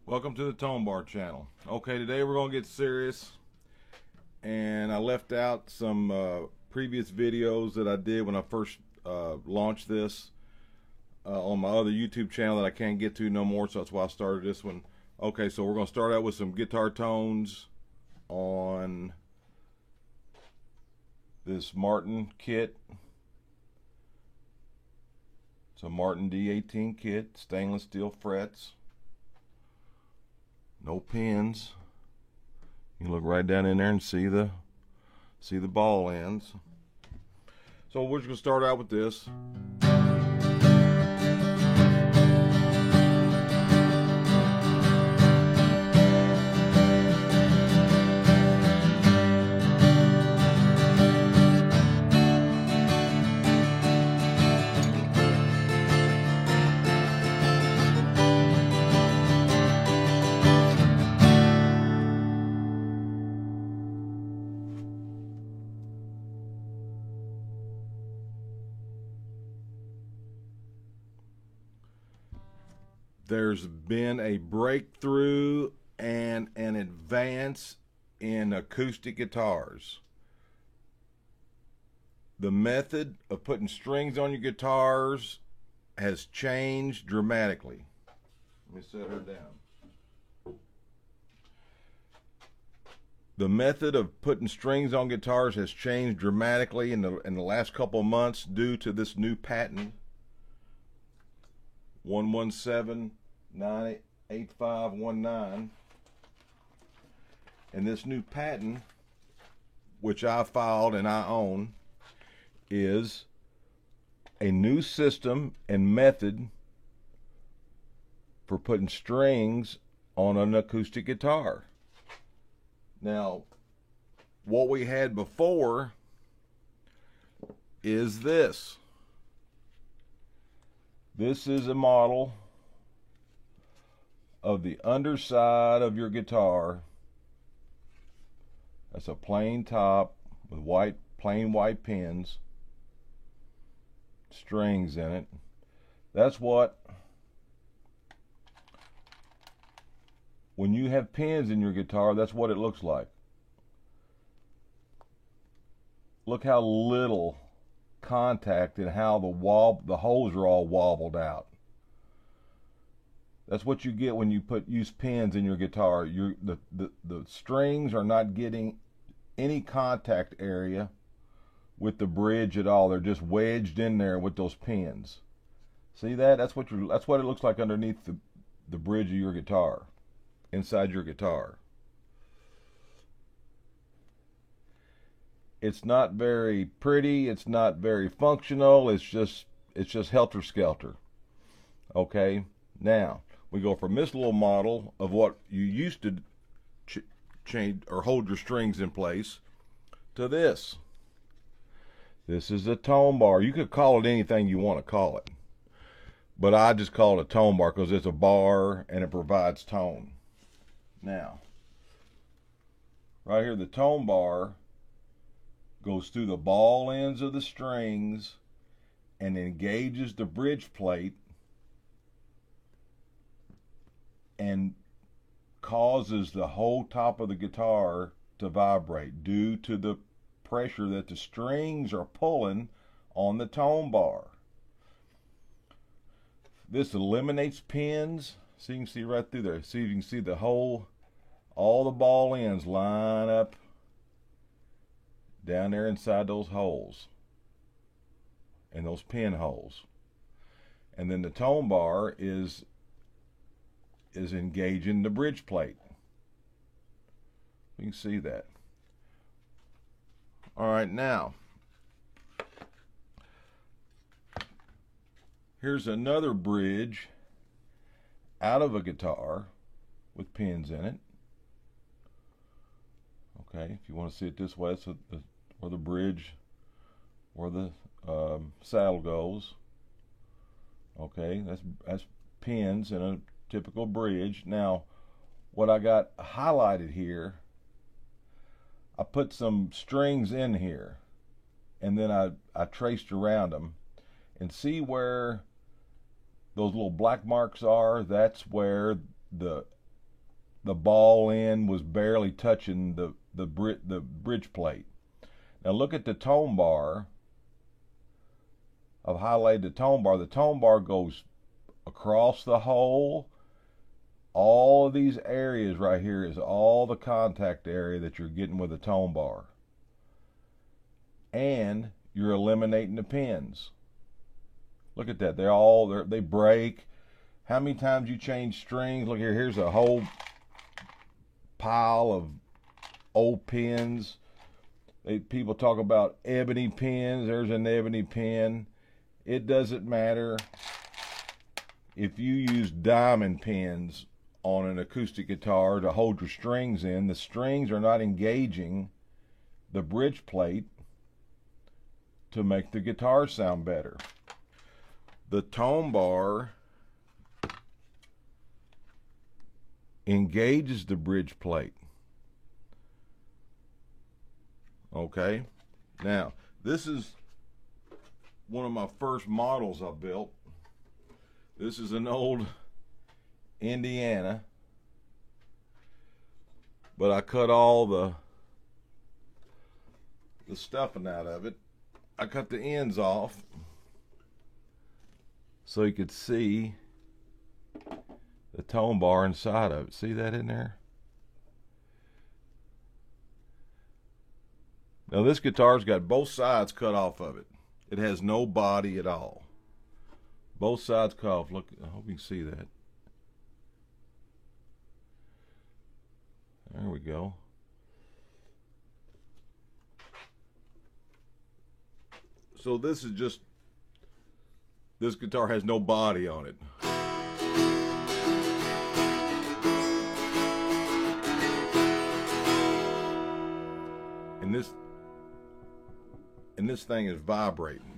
Welcome to the Tone Bar channel. Okay, today we're going to get serious, and I left out some previous videos that I did when I first launched this on my other YouTube channel that I can't get to no more, so that's why I started this one. Okay, so we're going to start out with some guitar tones on this Martin kit. It's a Martin D18 kit, stainless steel frets. No pins. You can look right down in there and see the ball ends. So we're just gonna start out with this. There's been a breakthrough and an advance in acoustic guitars. The method of putting strings on your guitars has changed dramatically. Let me set her down. The method of putting strings on guitars has changed dramatically in the last couple of months due to this new patent 117-98519, and this new patent, which I filed and I own, is a new system and method for putting strings on an acoustic guitar. Now, what we had before is this. This is a model of the underside of your guitar. That's a plain top with plain white pins, strings in it. That's what, when you have pins in your guitar, that's what it looks like. Look how little contact and how the holes are all wobbled out. That's what you get when you use pins in your guitar. The strings are not getting any contact area with the bridge at all. They're just wedged in there with those pins. See that? That's what it looks like underneath the bridge of your guitar, inside your guitar. It's not very pretty, it's not very functional, it's just helter-skelter. Okay, now we go from this little model of what you used to change or hold your strings in place to this. This is a tone bar. You could call it anything you want to call it, but I just call it a tone bar because it's a bar and it provides tone. Now, right here, the tone bar goes through the ball ends of the strings and engages the bridge plate and causes the whole top of the guitar to vibrate due to the pressure that the strings are pulling on the tone bar. This eliminates pins, so you can see right through there. See, you can see all the ball ends line up down there inside those holes and those pin holes. And then the tone bar is engaging the bridge plate. You can see that. All right, now here's another bridge out of a guitar with pins in it. Okay, if you want to see it this way, it's where the bridge, where the saddle goes. Okay, that's pins in a typical bridge. Now, what I got highlighted here, I put some strings in here, and then I traced around them, and see where those little black marks are. That's where the the ball end was barely touching the bridge plate. Now look at the tone bar. I've highlighted the tone bar. The tone bar goes across the hole. All of these areas right here is all the contact area that you're getting with the tone bar. And you're eliminating the pins. Look at that. They break. How many times you change strings? Look here. Here's a whole pile of old pins. People talk about ebony pins. There's an ebony pin. It doesn't matter if you use diamond pins on an acoustic guitar to hold your strings in. The strings are not engaging the bridge plate to make the guitar sound better. The tone bar engages the bridge plate. Okay, now this is one of my first models I built. This is an old Indiana, but I cut all the stuffing out of it. I cut the ends off so you could see the tone bar inside of it. See that in there? Now this guitar's got both sides cut off of it. It has no body at all. Both sides cut off. Look, I hope you can see that. There we go. So this guitar has no body on it. And this thing is vibrating.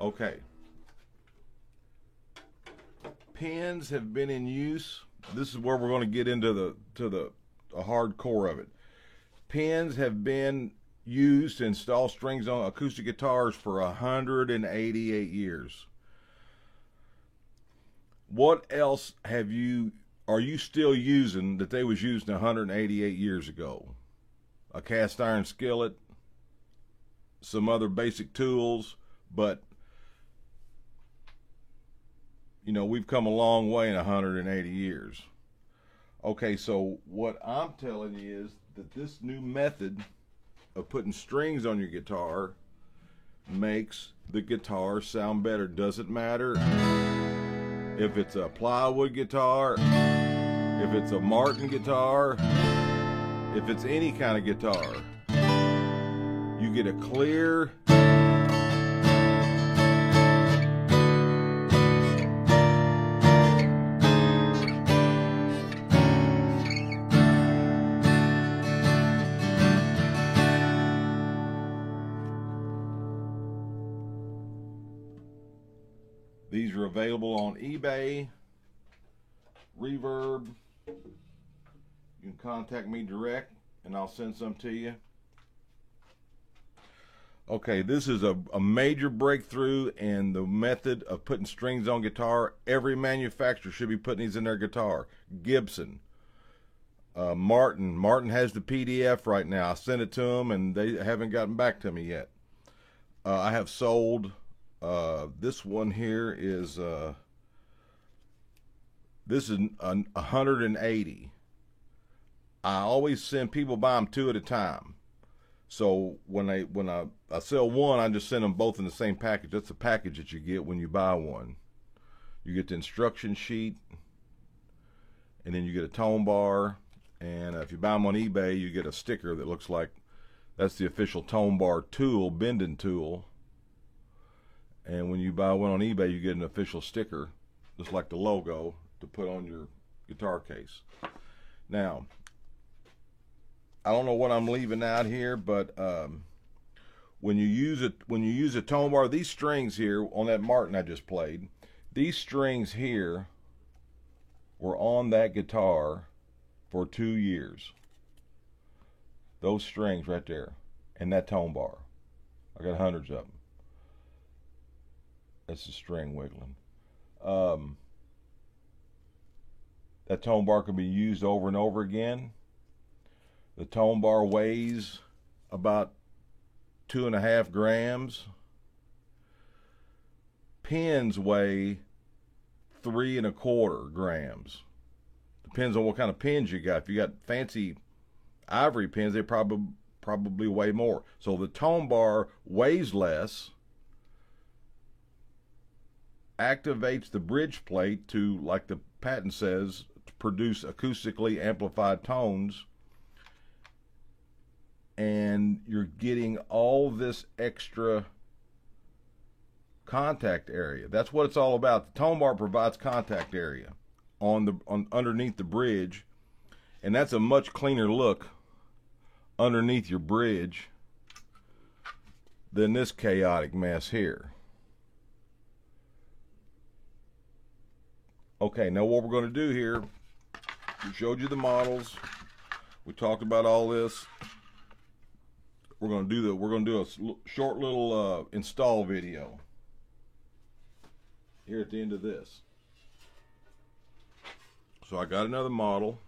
Okay. Pins have been in use. This is where we're going to get into the hardcore of it. Pins have been used to install strings on acoustic guitars for 188 years. What else are you still using that they was using 188 years ago? A cast iron skillet, some other basic tools, but you know, we've come a long way in 180 years. Okay, so what I'm telling you is that this new method of putting strings on your guitar makes the guitar sound better. Doesn't matter if it's a plywood guitar, if it's a Martin guitar, if it's any kind of guitar. You get a clear These are available on eBay, Reverb. You can contact me direct and I'll send some to you. Okay, this is a major breakthrough in the method of putting strings on guitar. Every manufacturer should be putting these in their guitar. Gibson, Martin has the PDF right now. I sent it to them and they haven't gotten back to me yet. I have sold this one here is this is 180. I always send people buy them 2 at a time. So when I sell one, I just send them both in the same package. That's the package that you get when you buy one. You get the instruction sheet, and then you get a tone bar. And if you buy them on eBay, you get a sticker that looks like that's the official tone bar tool, bending tool. And when you buy one on eBay, you get an official sticker, just like the logo, to put on your guitar case. Now, I don't know what I'm leaving out here, but when you use a tone bar, these strings here on that Martin I just played, these strings here were on that guitar for 2 years. Those strings right there, and that tone bar. I got hundreds of them. That's the string wiggling. That tone bar can be used over and over again. The tone bar weighs about 2.5 grams. Pins weigh 3.25 grams. Depends on what kind of pins you got. If you got fancy ivory pins, they probably weigh more. So the tone bar weighs less, activates the bridge plate to, like the patent says, to produce acoustically amplified tones, and you're getting all this extra contact area. That's what it's all about. The tone bar provides contact area on underneath the bridge, and that's a much cleaner look underneath your bridge than this chaotic mess here. Okay, now what we're going to do here, we showed you the models, we talked about all this. We're going to do a short little install video here at the end of this. So I got another model.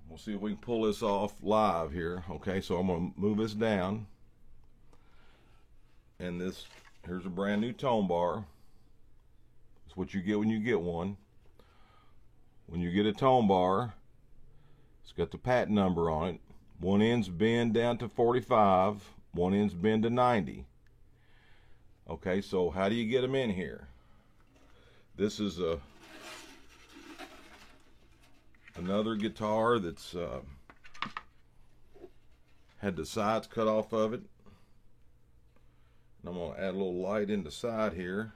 We'll see if we can pull this off live here. Okay, so I'm going to move this down, and here's a brand new tone bar. It's what you get when you get one. When you get a tone bar, it's got the patent number on it. One end's bend down to 45, one end's bend to 90. Okay, so how do you get them in here? This is another guitar that's had the sides cut off of it. And I'm going to add a little light in the side here.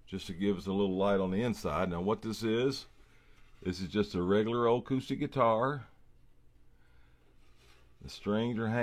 Just to give us a little light on the inside. Now what this is just a regular old acoustic guitar. The strings are hanging.